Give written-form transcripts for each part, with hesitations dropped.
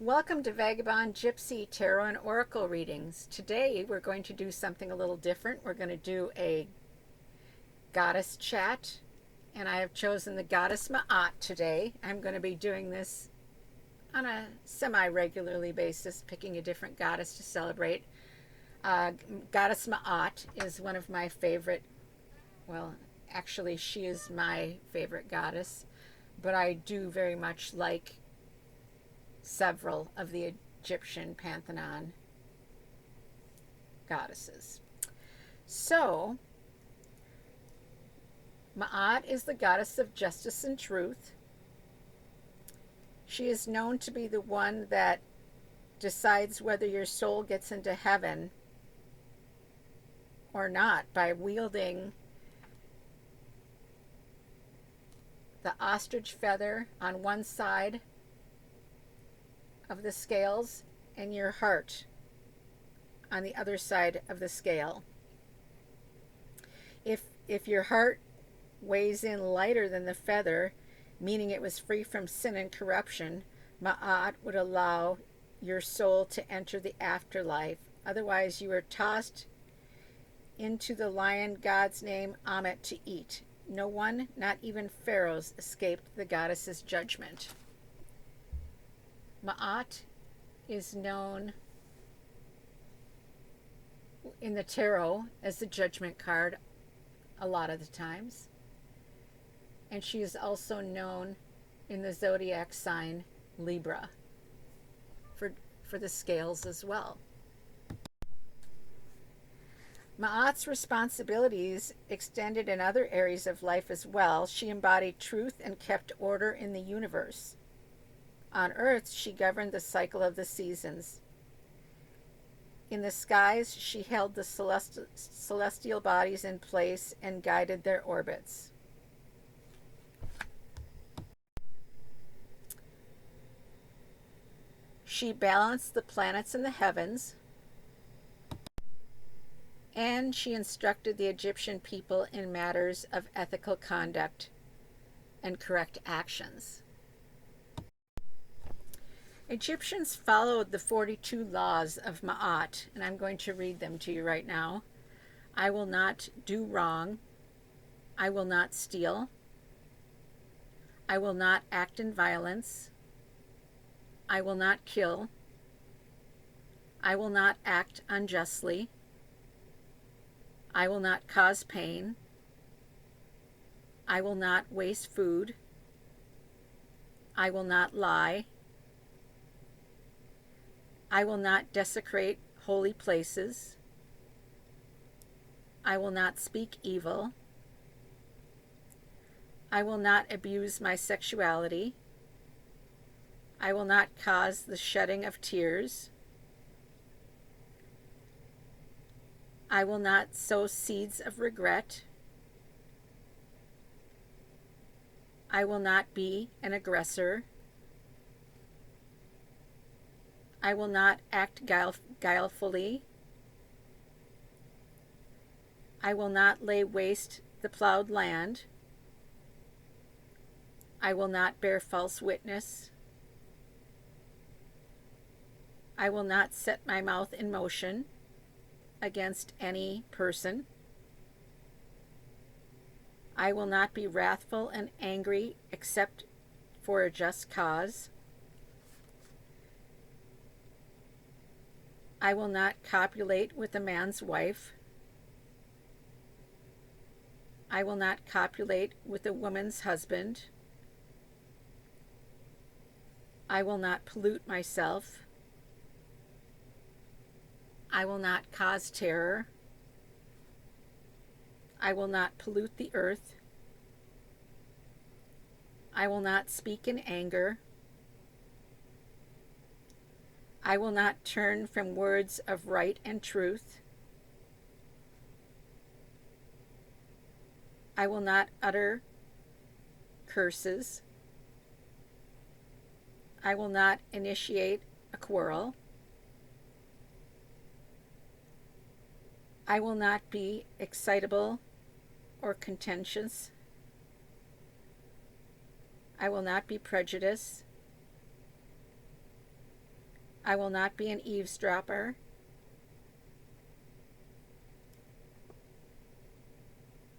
Welcome to Vagabond, Gypsy, Tarot, and Oracle readings. Today we're going to do something a little different. We're going to do a goddess chat, and I have chosen the goddess Ma'at today. I'm going to be doing this on a semi-regularly basis, picking a different goddess to celebrate. Goddess Ma'at is one of my favorite, well, actually she is my favorite goddess, but I do very much like several of the Egyptian pantheon goddesses. So, Ma'at is the goddess of justice and truth. She is known to be the one that decides whether your soul gets into heaven or not by wielding the ostrich feather on one side of the scales and your heart on the other side of the scale. If your heart weighs in lighter than the feather, meaning it was free from sin and corruption, Ma'at would allow your soul to enter the afterlife. Otherwise, you are tossed into the lion god's name Amet to eat. No one, not even pharaohs, escaped the goddess's judgment. Ma'at is known in the tarot as the judgment card a lot of the times. And she is also known in the zodiac sign Libra for the scales as well. Ma'at's responsibilities extended in other areas of life as well. She embodied truth and kept order in the universe. On earth, she governed the cycle of the seasons. In the skies, she held the celestial bodies in place and guided their orbits. She balanced the planets in the heavens, and she instructed the Egyptian people in matters of ethical conduct and correct actions. Egyptians followed the 42 laws of Ma'at, and I'm going to read them to you right now. I will not do wrong. I will not steal. I will not act in violence. I will not kill. I will not act unjustly. I will not cause pain. I will not waste food. I will not lie. I will not desecrate holy places. I will not speak evil. I will not abuse my sexuality. I will not cause the shedding of tears. I will not sow seeds of regret. I will not be an aggressor. I will not act guilefully. I will not lay waste the plowed land. I will not bear false witness. I will not set my mouth in motion against any person. I will not be wrathful and angry except for a just cause. I will not copulate with a man's wife. I will not copulate with a woman's husband. I will not pollute myself. I will not cause terror. I will not pollute the earth. I will not speak in anger. I will not turn from words of right and truth. I will not utter curses. I will not initiate a quarrel. I will not be excitable or contentious. I will not be prejudiced. I will not be an eavesdropper.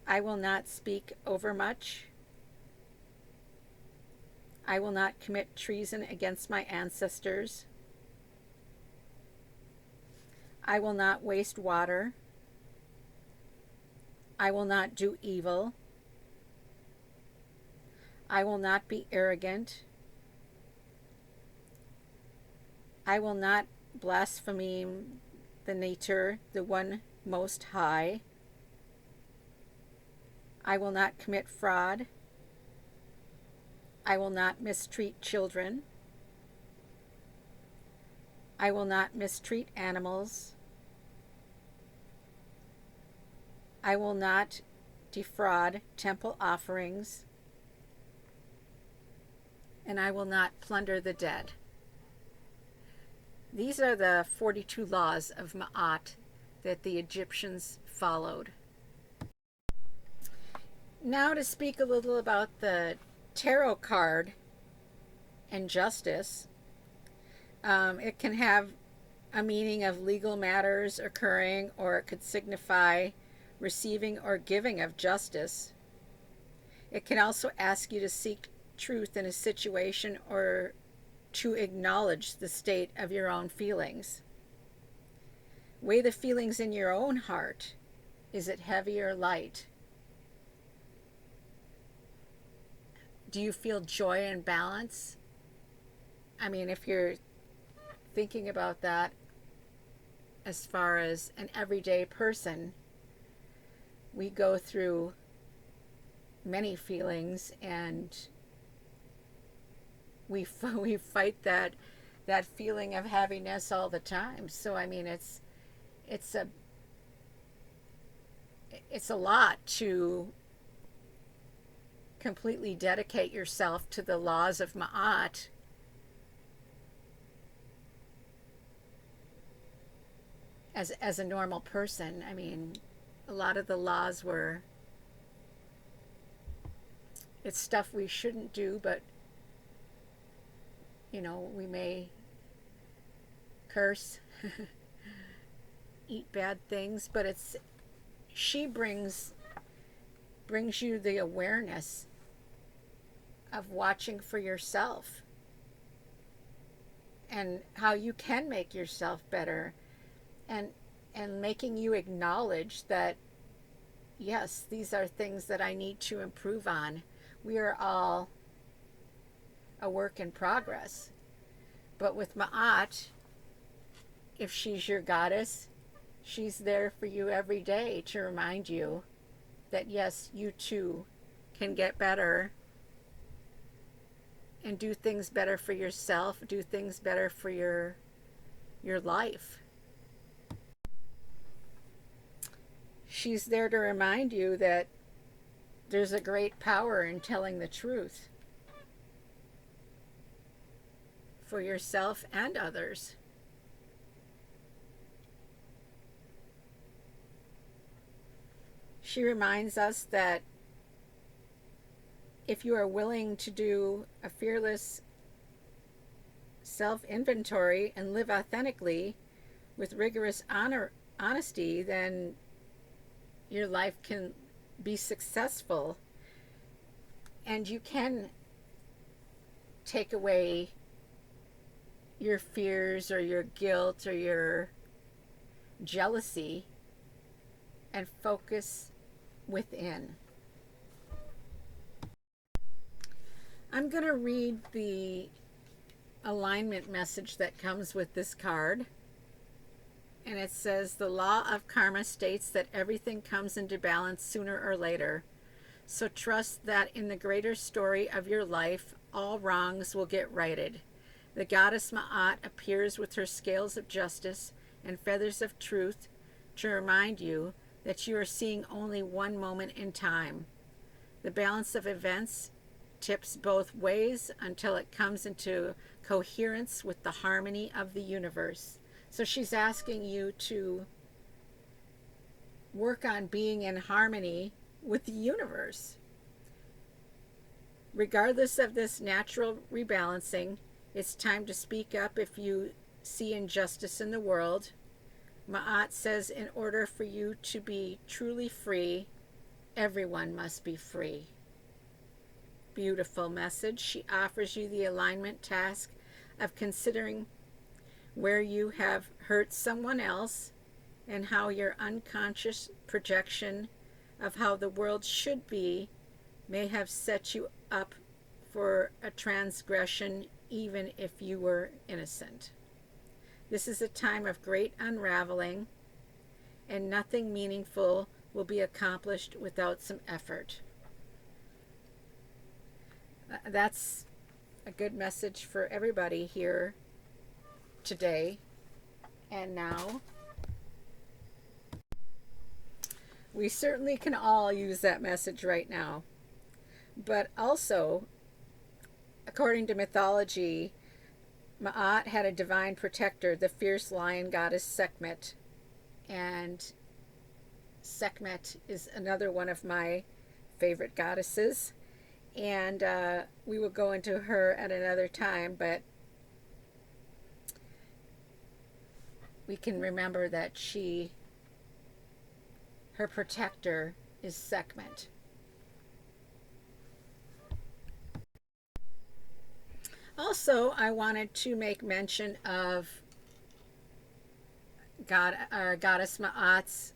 I will not speak overmuch. I will not commit treason against my ancestors. I will not waste water. I will not do evil. I will not be arrogant. I will not blaspheme the nature, the one most high. I will not commit fraud. I will not mistreat children. I will not mistreat animals. I will not defraud temple offerings. And I will not plunder the dead. These are the 42 laws of Ma'at that the Egyptians followed. Now to speak a little about the tarot card and justice. It can have a meaning of legal matters occurring, or it could signify receiving or giving of justice. It can also ask you to seek truth in a situation or to acknowledge the state of your own feelings. Weigh the feelings in your own heart. Is it heavy or light? Do you feel joy and balance? I mean, if you're thinking about that as far as an everyday person, we go through many feelings, and we fight that feeling of heaviness all the time. So I mean, it's a lot to completely dedicate yourself to the laws of Ma'at. As a normal person. I mean, a lot of the laws were, it's stuff we shouldn't do, but you know, we may curse, eat bad things, but she brings you the awareness of watching for yourself and how you can make yourself better, and making you acknowledge that yes, these are things that I need to improve on. We are all a work in progress. But with Ma'at, if she's your goddess, she's there for you every day to remind you that yes, you too can get better and do things better for yourself, do things better for your life. She's there to remind you that there's a great power in telling the truth for yourself and others. She reminds us that if you are willing to do a fearless self-inventory and live authentically with rigorous honesty, then your life can be successful, and you can take away your fears or your guilt or your jealousy and focus within. I'm going to read the alignment message that comes with this card. And it says, the law of karma states that everything comes into balance sooner or later. So trust that in the greater story of your life, all wrongs will get righted. The goddess Ma'at appears with her scales of justice and feathers of truth to remind you that you are seeing only one moment in time. The balance of events tips both ways until it comes into coherence with the harmony of the universe. So she's asking you to work on being in harmony with the universe. Regardless of this natural rebalancing, it's time to speak up if you see injustice in the world. Ma'at says in order for you to be truly free, everyone must be free. Beautiful message. She offers you the alignment task of considering where you have hurt someone else and how your unconscious projection of how the world should be may have set you up for a transgression even if you were innocent. This is a time of great unraveling, and nothing meaningful will be accomplished without some effort. That's a good message for everybody here today and now. We certainly can all use that message right now. But also, according to mythology, Ma'at had a divine protector, the fierce lion goddess Sekhmet. And Sekhmet is another one of my favorite goddesses. And we will go into her at another time, but we can remember that her protector is Sekhmet. Also, I wanted to make mention of Goddess Ma'at's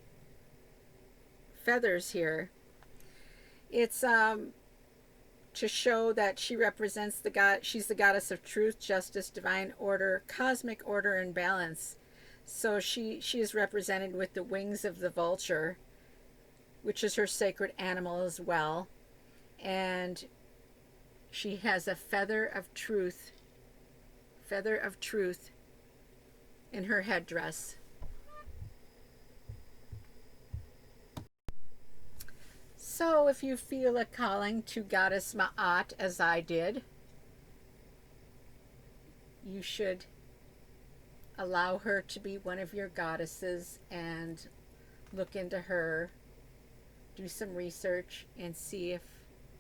feathers here. It's to show that she represents she's the goddess of truth, justice, divine order, cosmic order, and balance. So she is represented with the wings of the vulture, which is her sacred animal as well. And she has a feather of truth in her headdress. So if you feel a calling to Goddess Ma'at, as I did, you should allow her to be one of your goddesses and look into her, do some research, and see if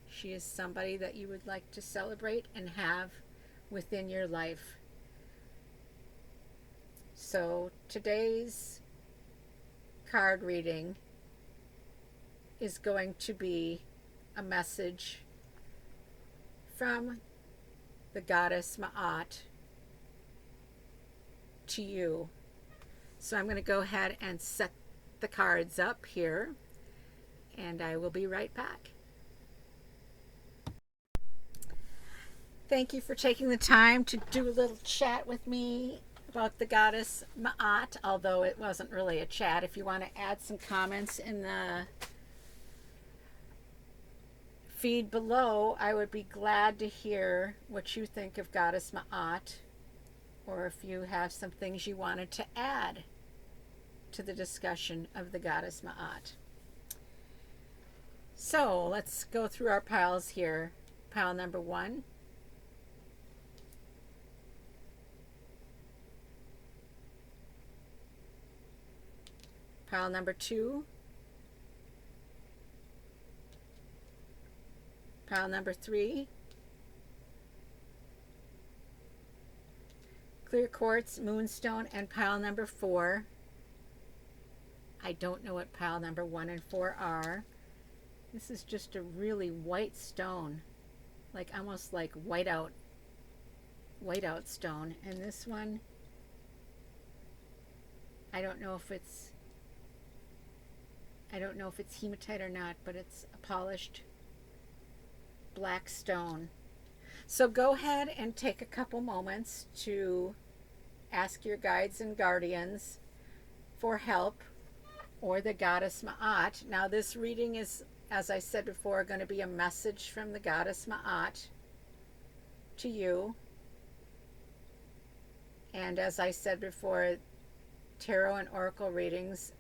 she is somebody that you would like to celebrate and have within your life. So today's card reading is going to be a message from the goddess Ma'at to you. So I'm going to go ahead and set the cards up here, and I will be right back. Thank you for taking the time to do a little chat with me about the goddess Ma'at, although it wasn't really a chat. If you want to add some comments in the feed below, I would be glad to hear what you think of Goddess Ma'at, or if you have some things you wanted to add to the discussion of the Goddess Ma'at. So let's go through our piles here. Pile number 1. Pile number 2. Pile number 3. Clear quartz, moonstone, and pile number 4. I don't know what pile number 1 and 4 are. This is just a really white stone, like almost like whiteout stone. And this one, I don't know if it's hematite or not, but it's a polished black stone. So go ahead and take a couple moments to ask your guides and guardians for help, or the goddess Ma'at. Now this reading is, as I said before, going to be a message from the goddess Ma'at to you. And as I said before, tarot and oracle readings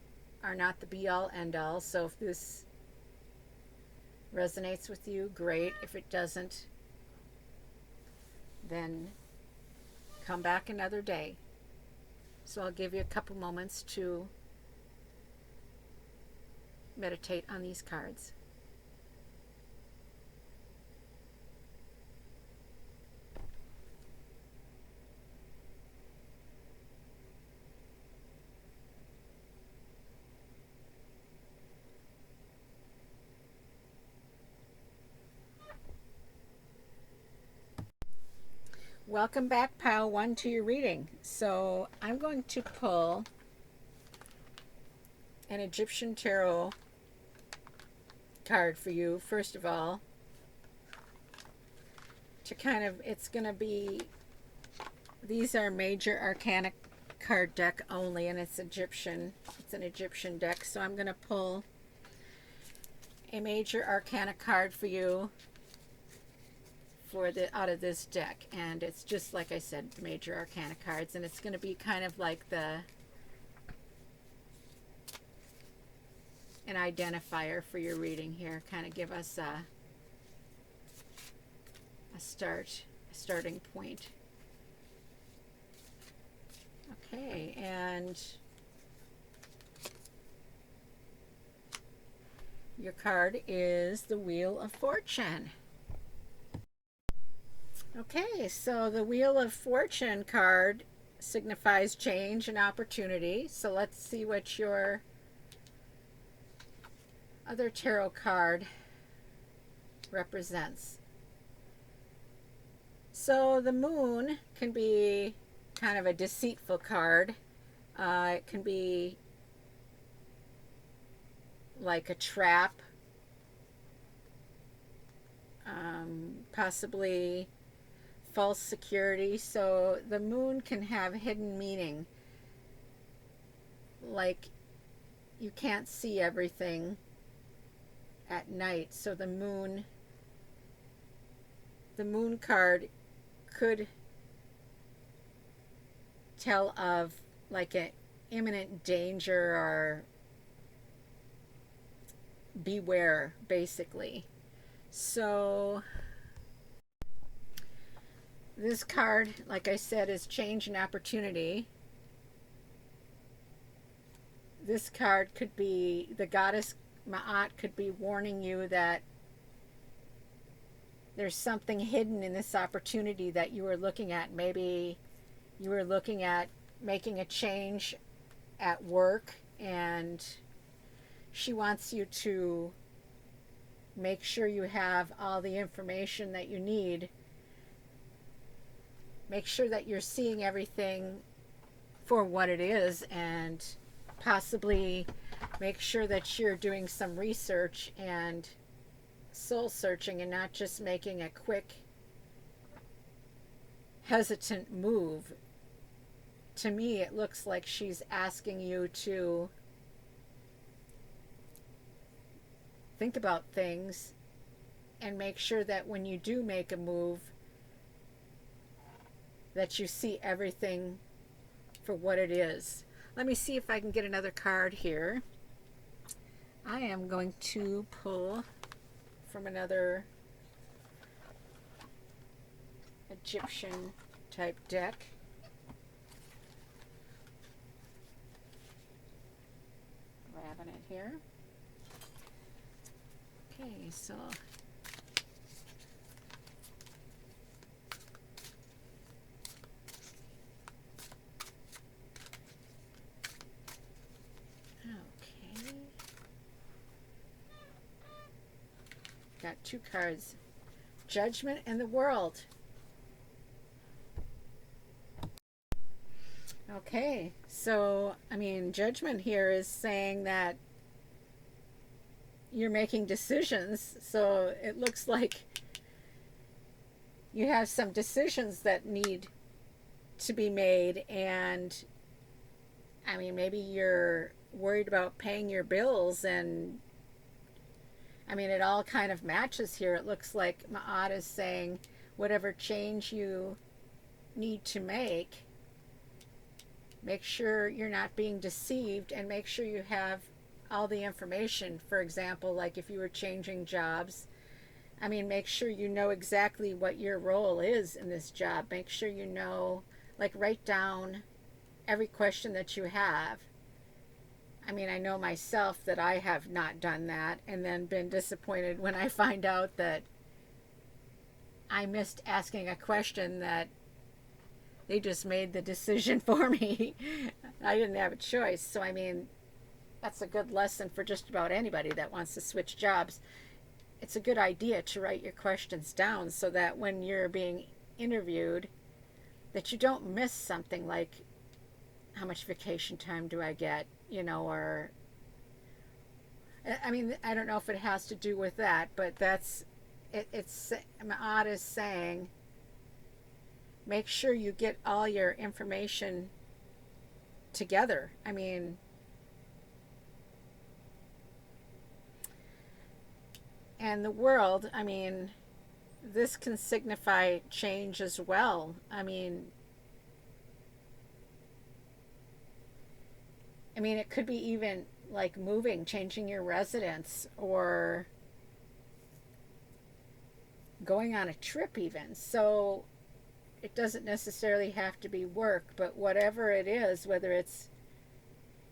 are not the be-all end-all. So if this resonates with you, great. If it doesn't, then come back another day. So I'll give you a couple moments to meditate on these cards. welcome back, pile one, to your reading. So I'm going to pull an Egyptian tarot card for you, first of all, to kind of, it's going to be, these are major arcana card deck only, and it's an Egyptian deck. So I'm going to pull a major arcana card for you for out of this deck, and it's just like I said, the major arcana cards, and it's going to be kind of like an identifier for your reading here, kind of give us a starting point. Okay, and your card is the Wheel of Fortune. Okay, so the Wheel of Fortune card signifies change and opportunity. So let's see what your other tarot card represents. So the Moon can be kind of a deceitful card. It can be like a trap, possibly false security. So the Moon can have hidden meaning, like you can't see everything at night. So the moon card could tell of like an imminent danger, or beware, basically. So this card, like I said, is change and opportunity. This card could be, the goddess Ma'at could be warning you that there's something hidden in this opportunity that you were looking at. Maybe you were looking at making a change at work, and she wants you to make sure you have all the information that you need. Make sure that you're seeing everything for what it is, and possibly make sure that you're doing some research and soul searching, and not just making a quick, hesitant move. To me, it looks like she's asking you to think about things and make sure that when you do make a move, that you see everything for what it is. Let me see if I can get another card here. I am going to pull from another Egyptian type deck. Grabbing it here. Okay, so got two cards, Judgment and the World. Okay, so I mean, Judgment here is saying that you're making decisions. So it looks like you have some decisions that need to be made, and I mean, maybe you're worried about paying your bills, and I mean, it all kind of matches here. It looks like Ma'at is saying whatever change you need to make sure you're not being deceived, and make sure you have all the information. For example, like if you were changing jobs, I mean, make sure you know exactly what your role is in this job. Make sure you know, like write down every question that you have. I mean, I know myself that I have not done that, and then been disappointed when I find out that I missed asking a question that they just made the decision for me. I didn't have a choice. So, I mean, that's a good lesson for just about anybody that wants to switch jobs. It's a good idea to write your questions down so that when you're being interviewed, that you don't miss something like how much vacation time do I get, you know, or I mean, I don't know if it has to do with that, but that's it's odd as saying make sure you get all your information together. I mean, and the world, I mean, this can signify change as well. I mean, it could be even like moving, changing your residence, or going on a trip, even. So it doesn't necessarily have to be work, but whatever it is, whether it's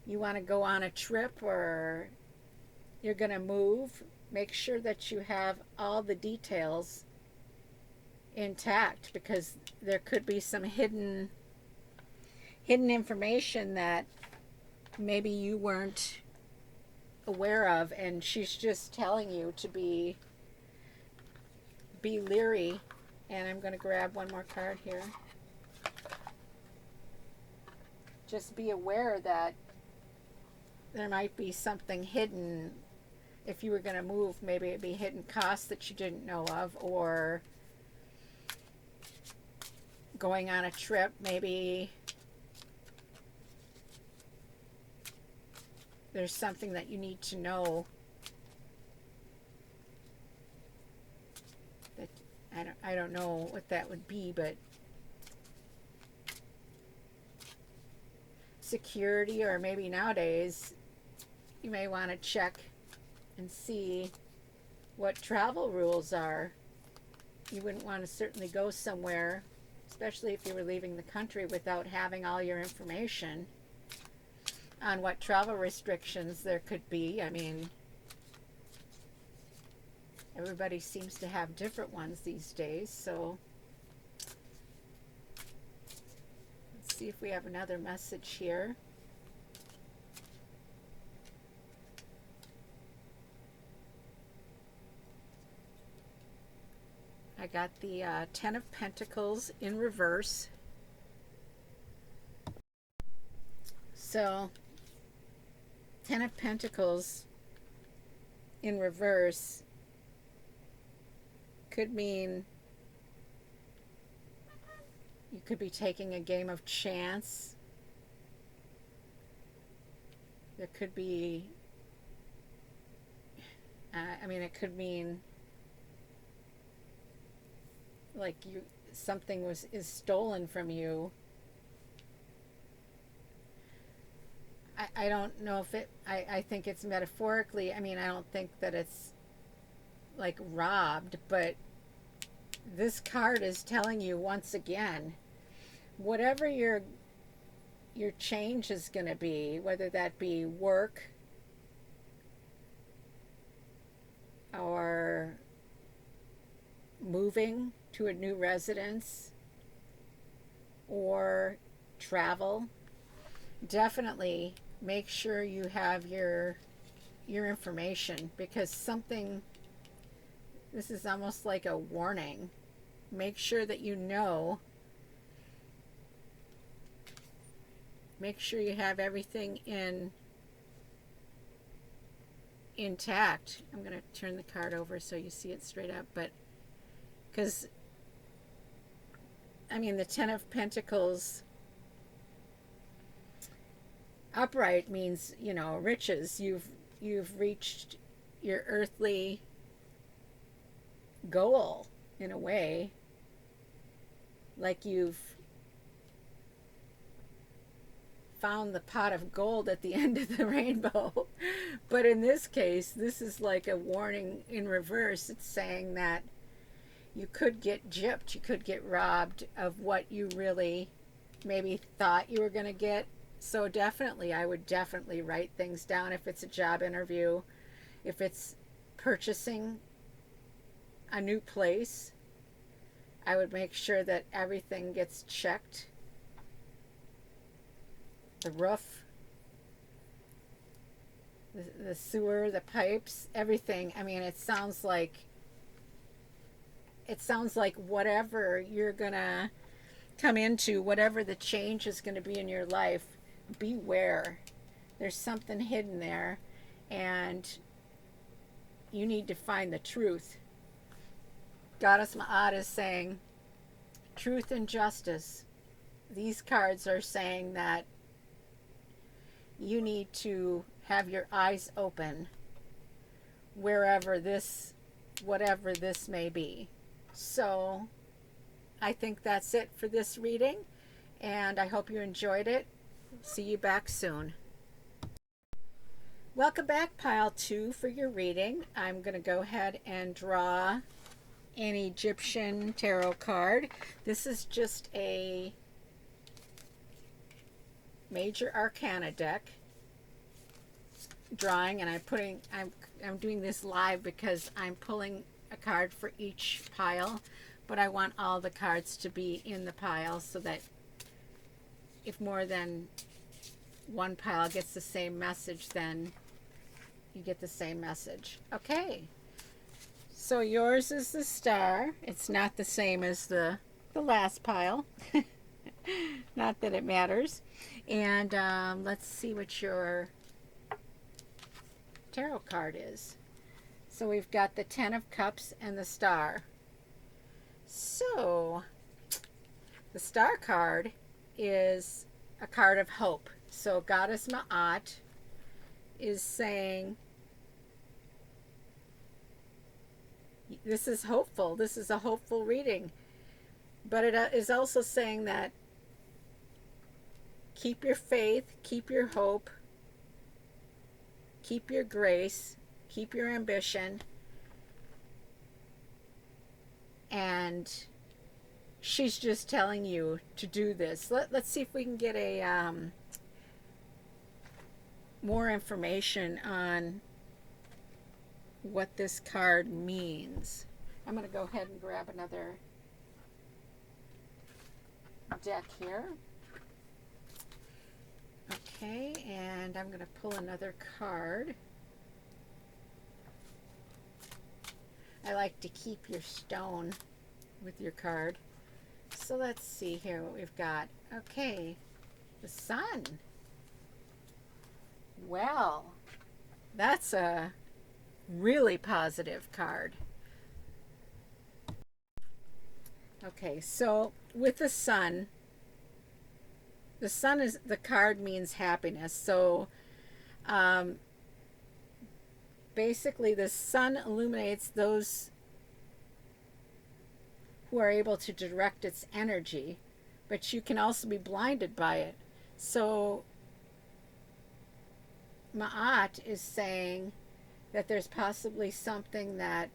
you want to go on a trip or you're going to move, make sure that you have all the details intact, because there could be some hidden information that maybe you weren't aware of, and she's just telling you to be leery. And I'm going to grab one more card here. Just be aware that there might be something hidden. If you were going to move, maybe it'd be hidden costs that you didn't know of, or going on a trip, maybe there's something that you need to know that I don't know what that would be, but security, or maybe nowadays you may want to check and see what travel rules are. You wouldn't want to certainly go somewhere, especially if you were leaving the country, without having all your information on what travel restrictions there could be. I mean, everybody seems to have different ones these days. So let's see if we have another message here. I got the Ten of Pentacles in reverse. So, Ten of Pentacles in reverse could mean you could be taking a game of chance. There could be, I mean, it could mean like something is stolen from you. I don't know if I think it's metaphorically. I mean, I don't think that it's like robbed, but this card is telling you once again, whatever your change is going to be, whether that be work or moving to a new residence or travel, definitely make sure you have your information, because something, this is almost like a warning. Make sure that you know. Make sure you have everything intact. I'm going to turn the card over so you see it straight up, but because I mean, the Ten of Pentacles upright means, you know, riches. You've reached your earthly goal in a way, like you've found the pot of gold at the end of the rainbow. But in this case, this is like a warning in reverse. It's saying that you could get gypped, you could get robbed of what you really maybe thought you were going to get. So definitely, I would definitely write things down if it's a job interview, if it's purchasing a new place. I would make sure that everything gets checked. The roof, the sewer, the pipes, everything. I mean, it sounds like whatever you're gonna come into whatever the change is going to be in your life, beware. There's something hidden there, and you need to find the truth. Goddess Ma'at is saying truth and justice. These cards are saying that you need to have your eyes open wherever this, whatever this may be. So I think that's it for this reading, and I hope you enjoyed it. See you back soon. Welcome back, pile 2, for your reading. I'm going to go ahead and draw an Egyptian tarot card. This is just a major arcana deck drawing, and I'm doing this live because I'm pulling a card for each pile, but I want all the cards to be in the pile so that if more than one pile gets the same message, then you get the same message. Okay, so yours is the star. It's not the same as the last pile. Not that it matters. And let's see what your tarot card is. So we've got the 10 of Cups and the star. So the star card is a card of hope. So Goddess Ma'at is saying this is hopeful. This is a hopeful reading. But it is also saying that keep your faith, keep your hope, keep your grace, keep your ambition. And she's just telling you to do this. Let's see if we can get a more information on what this card means. I'm going to go ahead and grab another deck here. Okay, and I'm going to pull another card. I like to keep your stone with your card. So let's see here what we've got. Okay, the sun. Well, that's a really positive card. Okay, so with the sun is, the card means happiness. So basically the sun illuminates those who are able to direct its energy, but you can also be blinded by it. So Ma'at is saying that there's possibly something that,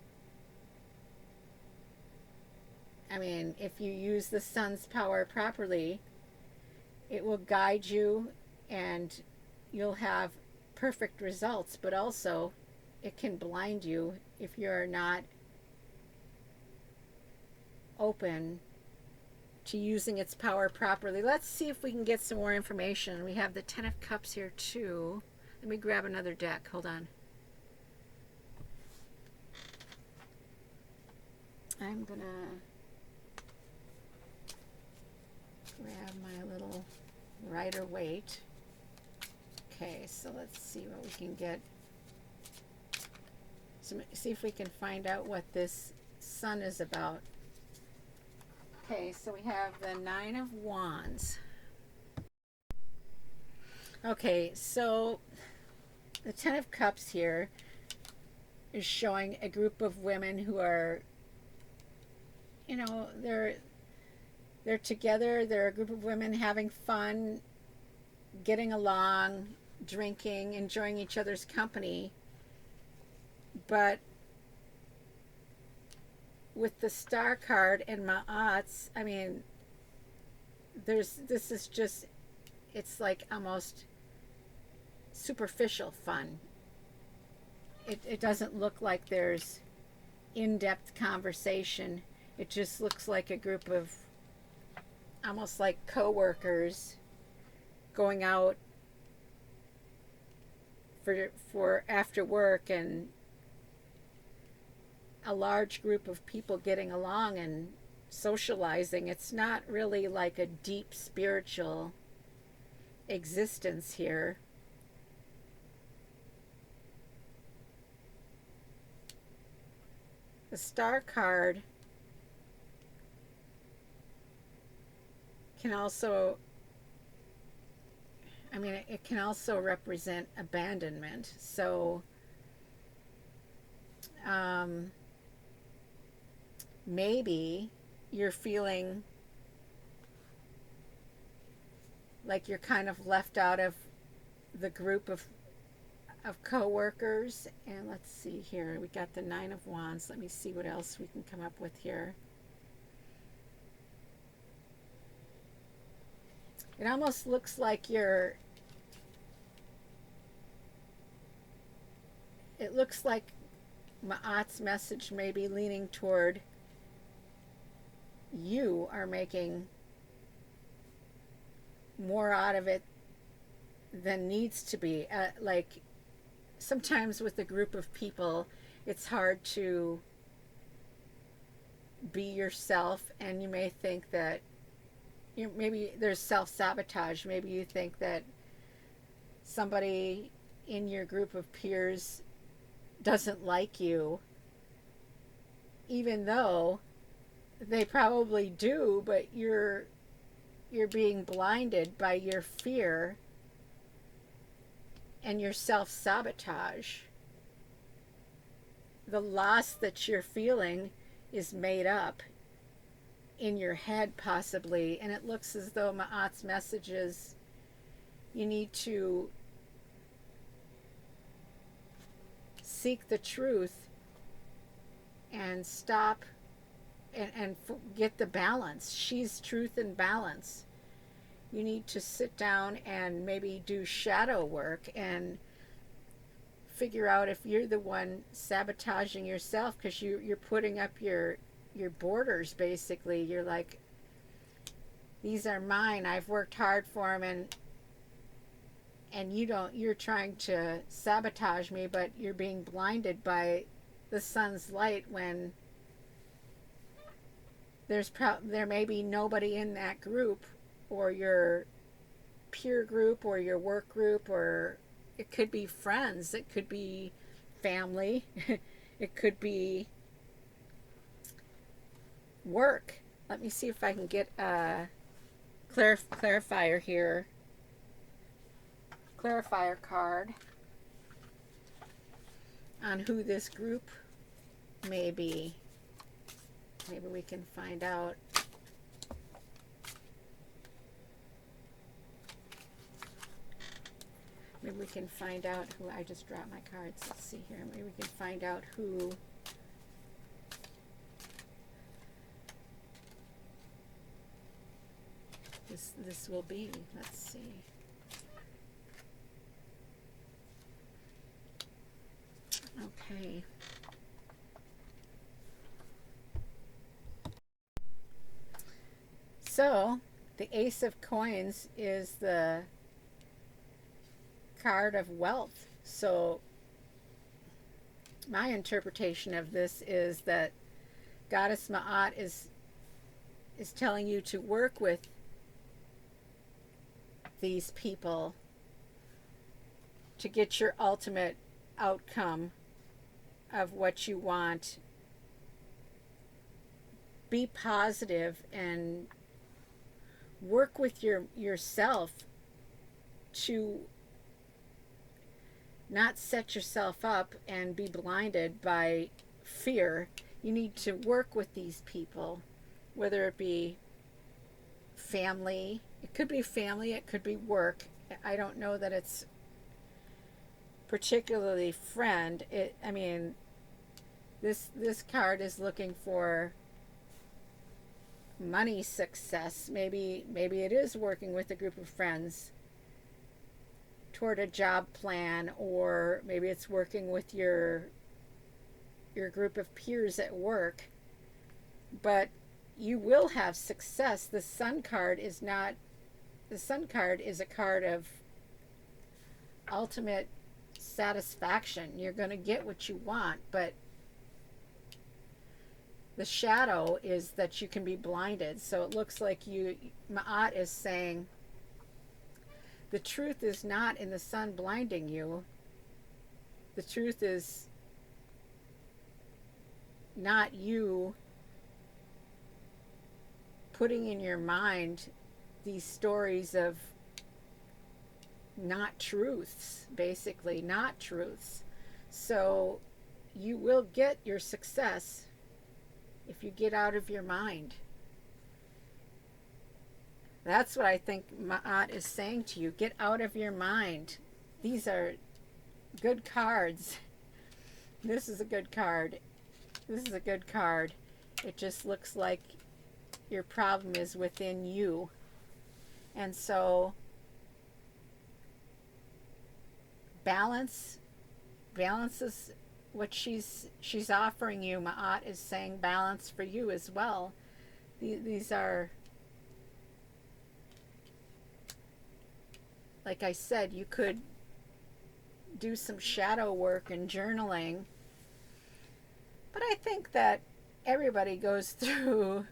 I mean, if you use the sun's power properly, it will guide you and you'll have perfect results, but also it can blind you if you're not open to using its power properly. Let's see if we can get some more information. We have the 10 of Cups here too. Let me grab another deck. Hold on. I'm gonna grab my little Rider-Waite. Okay, so let's see what we can get. So see if we can find out what this sun is about. Okay, so we have the 9 of Wands. Okay, so the 10 of Cups here is showing a group of women who are, you know, they're together. They're a group of women having fun, getting along, drinking, enjoying each other's company. But with the star card and Ma'at's, I mean, this is just, it's like almost superficial fun. It doesn't look like there's in-depth conversation. It just looks like a group of almost like co-workers going out for after work, and a large group of people getting along and socializing. It's not really like a deep spiritual existence here. The Star card can also, it can also represent abandonment. So maybe you're feeling like you're kind of left out of the group of co-workers. And let's see here, we got the Nine of Wands. Let me see what else we can come up with here. It almost looks like it looks like Ma'at's message may be leaning toward you are making more out of it than needs to be. Like sometimes with a group of people, it's hard to be yourself, and you may think that maybe there's self-sabotage. Maybe you think that somebody in your group of peers doesn't like you, even though they probably do, but you're being blinded by your fear and your self-sabotage. The loss that you're feeling is made up in your head, possibly, and it looks as though Ma'at's message is you need to seek the truth and stop and get the balance. She's truth and balance. You need to sit down and maybe do shadow work and figure out if you're the one sabotaging yourself, because you're putting up your borders. Basically, you're like, these are mine, I've worked hard for them, and you're trying to sabotage me, but you're being blinded by the sun's light when there may be nobody in that group, or your peer group, or your work group, or it could be friends, it could be family, it could be work. Let me see if I can get a clarifier here. Clarifier card on who this group may be. Maybe we can find out. Maybe we can find out who. I just dropped my cards. Let's see here. Maybe we can find out who this will be. Let's see. Okay. So the Ace of Coins is the card of wealth. So my interpretation of this is that Goddess Ma'at is telling you to work with these people to get your ultimate outcome of what you want. Be positive and work with yourself to not set yourself up and be blinded by fear. You need to work with these people, whether it be family. It could be family, it could be work. I don't know that it's particularly friend. This card is looking for money success. Maybe it is working with a group of friends toward a job plan, or maybe it's working with your group of peers at work. But you will have success. The Sun card is not. The Sun card is a card of ultimate satisfaction. You're going to get what you want, but the shadow is that you can be blinded. So it looks like Ma'at is saying, the truth is not in the sun blinding you. The truth is not you putting in your mind these stories of not truths, basically, not truths. So you will get your success if you get out of your mind. That's what I think Ma'at is saying to you. Get out of your mind. These are good cards. This is a good card. This is a good card. It just looks like your problem is within you. And so balance is what she's offering you. Ma'at is saying balance for you as well. These are, like I said, you could do some shadow work and journaling. But I think that everybody goes through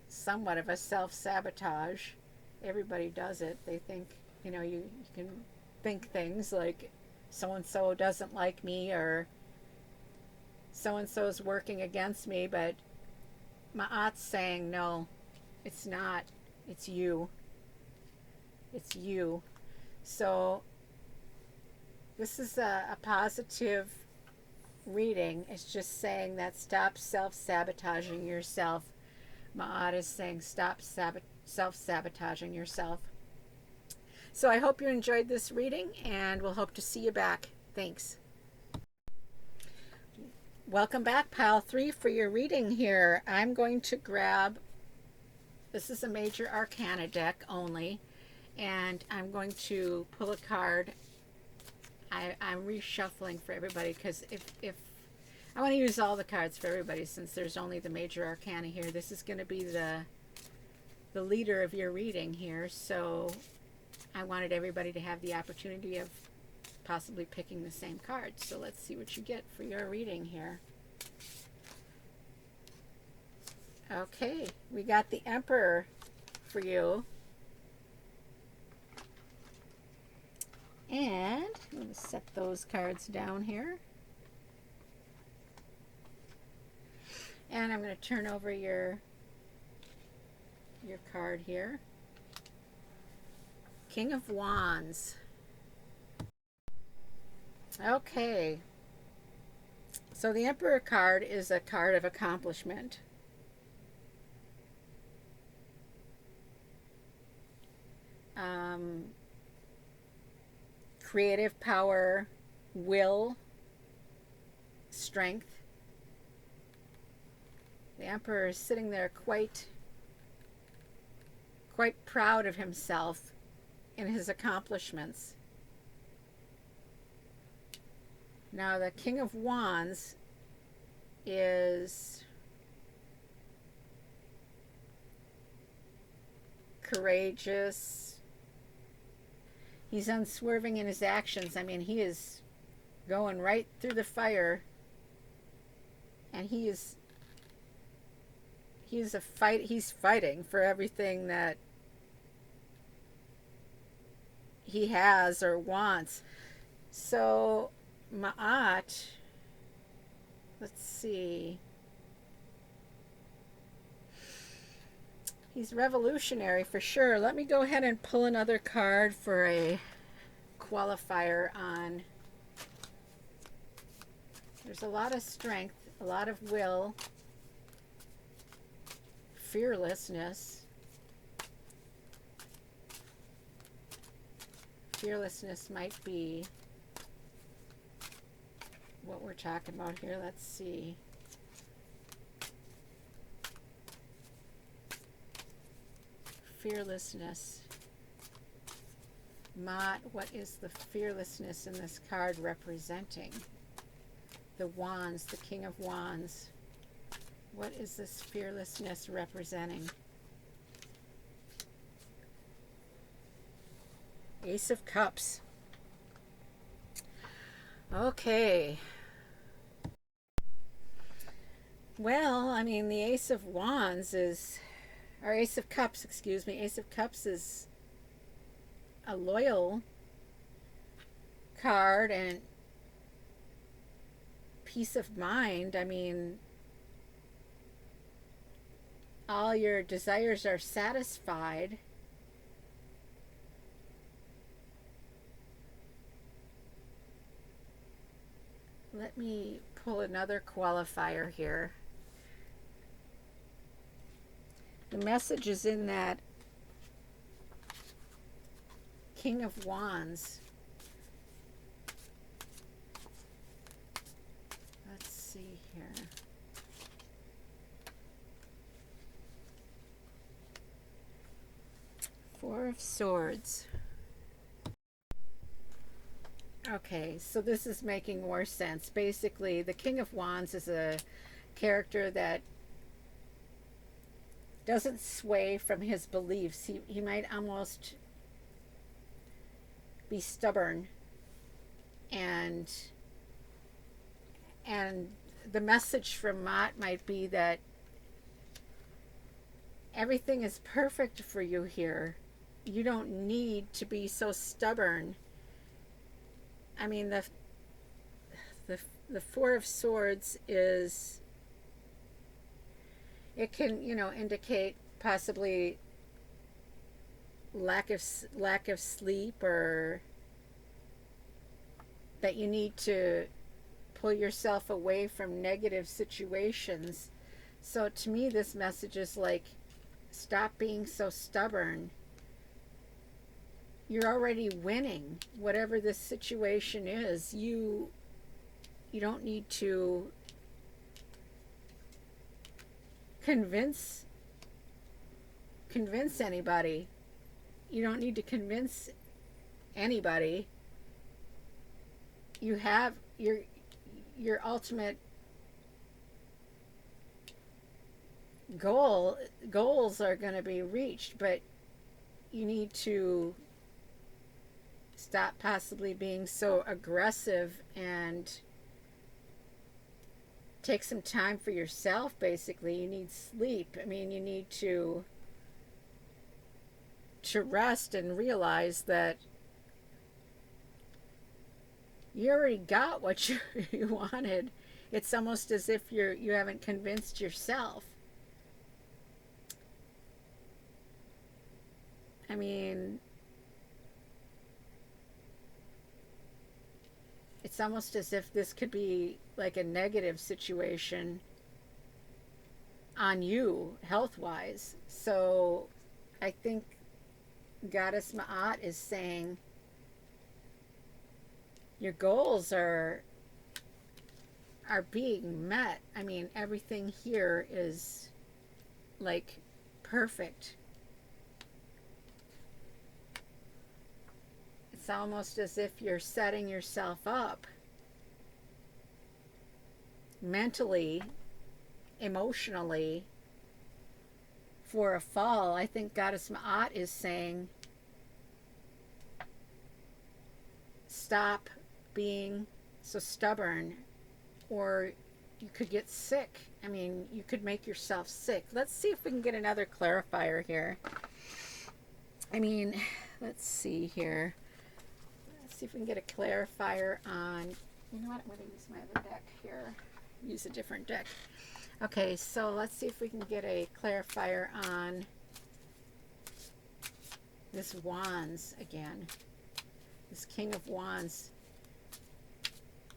somewhat of a self-sabotage. Everybody does it. They think, you can think things like so-and-so doesn't like me, or so-and-so is working against me, but Ma'at's saying, no, it's not. It's you. It's you. So this is a positive reading. It's just saying that stop self-sabotaging yourself. Ma'at is saying stop self-sabotaging yourself. So I hope you enjoyed this reading, and we'll hope to see you back. Thanks. Welcome back, Pile 3, for your reading here. I'm going to grab, this is a Major Arcana deck only, and I'm going to pull a card. I'm reshuffling for everybody because if I want to use all the cards for everybody, since there's only the Major Arcana here. This is going to be the leader of your reading here, so I wanted everybody to have the opportunity of possibly picking the same card. So let's see what you get for your reading here. Okay, we got the Emperor for you. And I'm going to set those cards down here. And I'm going to turn over your card here. King of Wands. Okay. So the Emperor card is a card of accomplishment. Creative power, will, strength. The Emperor is sitting there quite proud of himself in his accomplishments. Now the King of Wands is courageous. He's unswerving in his actions. I mean, he is going right through the fire, and he's fighting for everything that he has or wants. So Ma'at, let's see, he's revolutionary for sure. Let me go ahead and pull another card for a qualifier on. There's a lot of strength, a lot of will, fearlessness. Fearlessness might be what we're talking about here. Let's see. Fearlessness. Ma'at, what is the fearlessness in this card representing? The Wands, the King of Wands. What is this fearlessness representing? Ace of Cups. Okay. Well, I mean, the Ace of Wands is, or Ace of Cups, excuse me, Ace of Cups is a loyal card and peace of mind. I mean, all your desires are satisfied. Let me pull another qualifier here. The message is in that King of Wands. Let's see here. Four of Swords. Okay, so this is making more sense. Basically, the King of Wands is a character that doesn't sway from his beliefs. He might almost be stubborn, and the message from Mott might be that everything is perfect for you here. You don't need to be so stubborn. I mean, the Four of Swords is, it can, you know, indicate possibly lack of sleep, or that you need to pull yourself away from negative situations. So to me, this message is like, stop being so stubborn. You're already winning. Whatever this situation is, you don't need to convince anybody. You don't need to convince anybody. You have your ultimate goals are going to be reached, but you need to stop possibly being so aggressive and take some time for yourself. Basically, you need sleep. I mean, you need to rest and realize that you already got what you wanted. It's almost as if you haven't convinced yourself. I mean, it's almost as if this could be like a negative situation on you, health-wise. So I think Goddess Ma'at is saying your goals are being met. I mean, everything here is like perfect. It's almost as if you're setting yourself up mentally, emotionally for a fall. I think Goddess Ma'at is saying, stop being so stubborn, or you could get sick. I mean, you could make yourself sick. Let's see if we can get another clarifier here. I mean, let's see here. Let's see if we can get a clarifier on, you know what, I'm going to use my other deck here. Use a different deck. Okay, so let's see if we can get a clarifier on this Wands again. This King of Wands.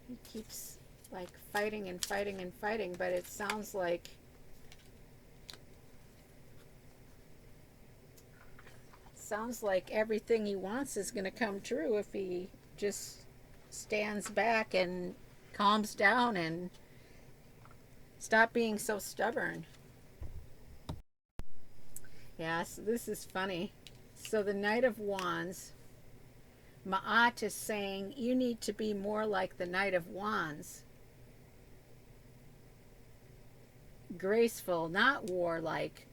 He keeps like fighting and fighting and fighting, but it sounds like everything he wants is going to come true if he just stands back and calms down and stop being so stubborn. Yeah, so this is funny. So the Knight of Wands, Ma'at is saying you need to be more like the Knight of Wands. Graceful, not warlike.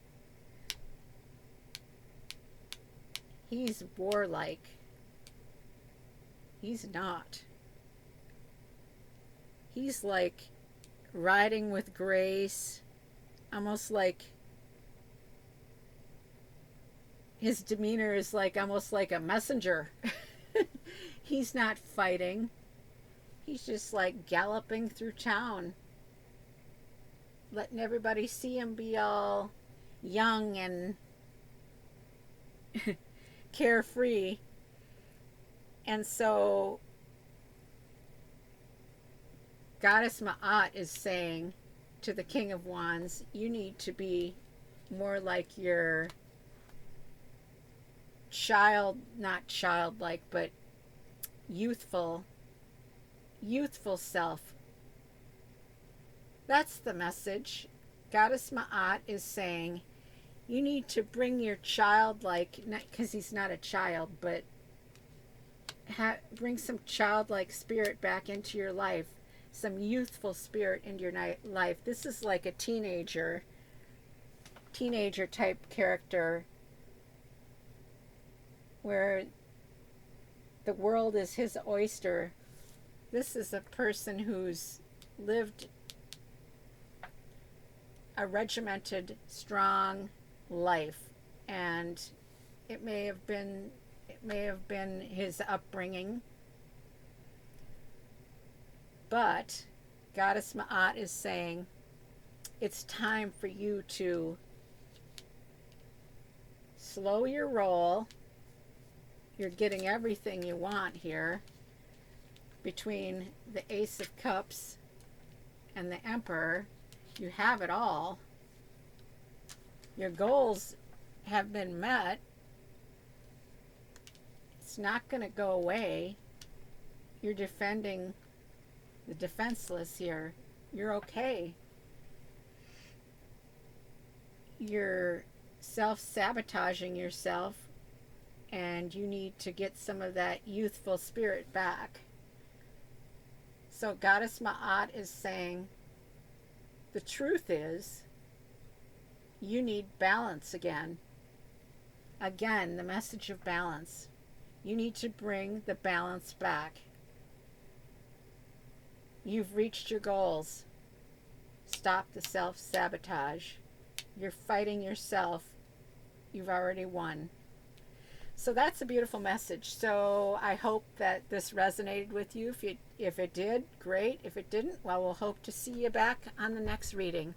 He's warlike. He's not. He's like riding with grace, almost like his demeanor is like almost like a messenger. He's not fighting. He's just like galloping through town, letting everybody see him be all young and carefree. And so Goddess Ma'at is saying to the King of Wands, you need to be more like your not childlike, but youthful self. That's the message. Goddess Ma'at is saying you need to bring your childlike, not because he's not a child, but bring some childlike spirit back into your life, some youthful spirit into your life. This is like a teenager type character where the world is his oyster. This is a person who's lived a regimented, strong life, and it may have been his upbringing, but Goddess Ma'at is saying it's time for you to slow your roll. You're getting everything you want here between the Ace of Cups and the Emperor. You have it all. Your goals have been met. It's not going to go away. You're defending the defenseless here. You're okay. You're self-sabotaging yourself, and you need to get some of that youthful spirit back. So Goddess Ma'at is saying the truth is you need balance again. Again, the message of balance. You need to bring the balance back. You've reached your goals. Stop the self-sabotage. You're fighting yourself. You've already won. So that's a beautiful message. So I hope that this resonated with you. If it did, great. If it didn't, well, we'll hope to see you back on the next reading.